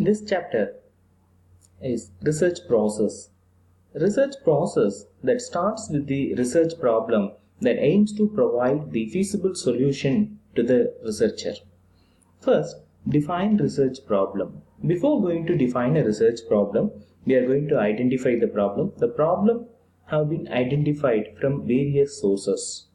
This chapter is research process. Research process that starts with the research problem that aims to provide the feasible solution to the researcher. First, define research problem. Before going to define a research problem, we are going to identify the problem. The problem have been identified from various sources,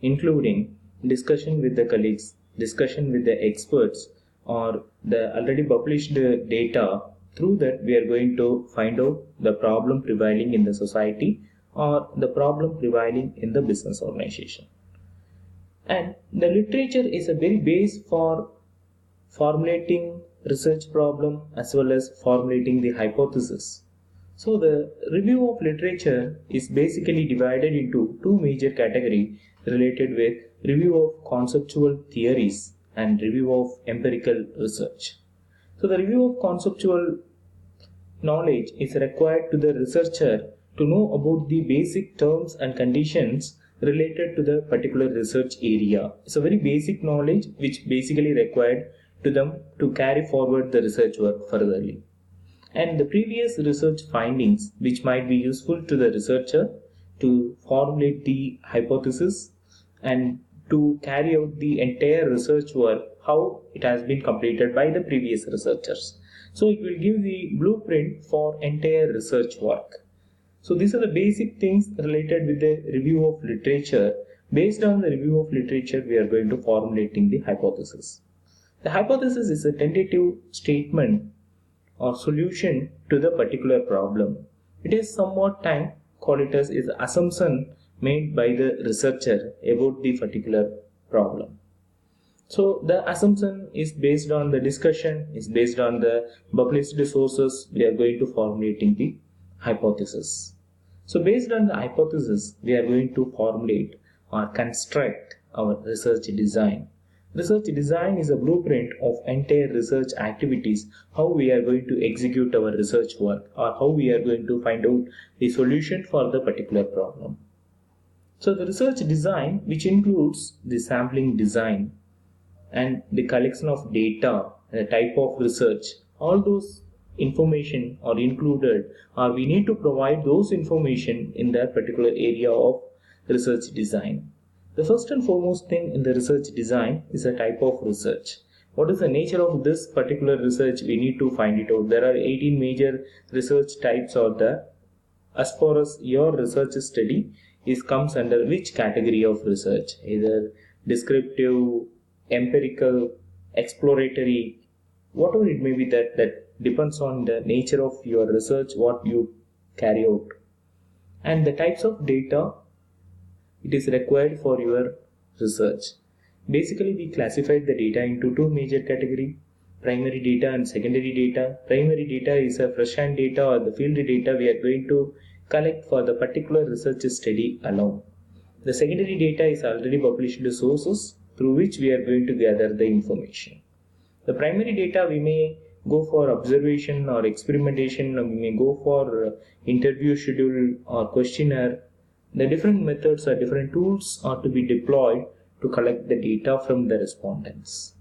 including discussion with the colleagues, discussion with the experts, or the already published data. Through that, we are going to find out the problem prevailing in the society or the problem prevailing in the business organization. And the literature is a very base for formulating research problem as well as formulating the hypothesis. So the review of literature is basically divided into two major categories related with review of conceptual theories and review of empirical research. So the review of conceptual knowledge is required to the researcher to know about the basic terms and conditions related to the particular research area. It's a very basic knowledge which basically required to them to carry forward the research work furtherly. And the previous research findings which might be useful to the researcher to formulate the hypothesis and to carry out the entire research work, how it has been completed by the previous researchers. So it will give the blueprint for entire research work. So these are the basic things related with the review of literature. Based on the review of literature, we are going to formulating the hypothesis. The hypothesis is a tentative statement or solution to the particular problem. It is somewhat time call it as is assumption made by the researcher about the particular problem. So the assumption is based on the discussion, is based on the published sources. We are going to formulating the hypothesis. So based on the hypothesis, we are going to formulate or construct our research design. Research design is a blueprint of entire research activities, how we are going to execute our research work or how we are going to find out the solution for the particular problem. So the research design, which includes the sampling design and the collection of data, the type of research, all those information are included or we need to provide those information in that particular area of research design. The first and foremost thing in the research design is a type of research. What is the nature of this particular research? We need to find it out. There are 18 major research types out there. As far as your research study comes under which category of research? Either descriptive, empirical, exploratory, whatever it may be, that depends on the nature of your research, what you carry out. And the types of data it is required for your research. Basically, we classified the data into two major categories, primary data and secondary data. Primary data is a fresh-hand data or the field data we are going to collect for the particular research study alone. The secondary data is already published sources through which we are going to gather the information. The primary data we may go for observation or experimentation, or we may go for interview schedule or questionnaire. The different methods or different tools are to be deployed to collect the data from the respondents.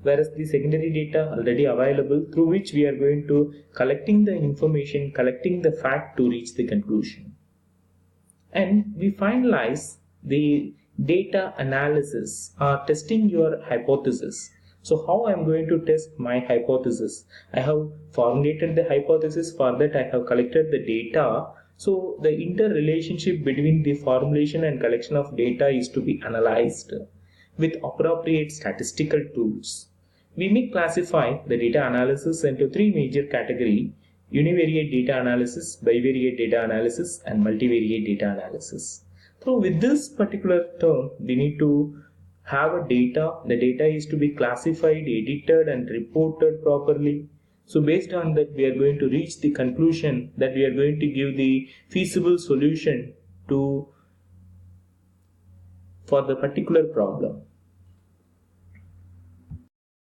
Whereas the secondary data already available through which we are going to collecting the information, collecting the fact to reach the conclusion. And we finalize the data analysis or testing your hypothesis. So how I am going to test my hypothesis? I have formulated the hypothesis. For that I have collected the data. So the interrelationship between the formulation and collection of data is to be analyzed with appropriate statistical tools. We may classify the data analysis into three major categories: univariate data analysis, bivariate data analysis, and multivariate data analysis. So with this particular term, we need to have a data. The data is to be classified, edited, and reported properly. So based on that, we are going to reach the conclusion that we are going to give the feasible solution for the particular problem.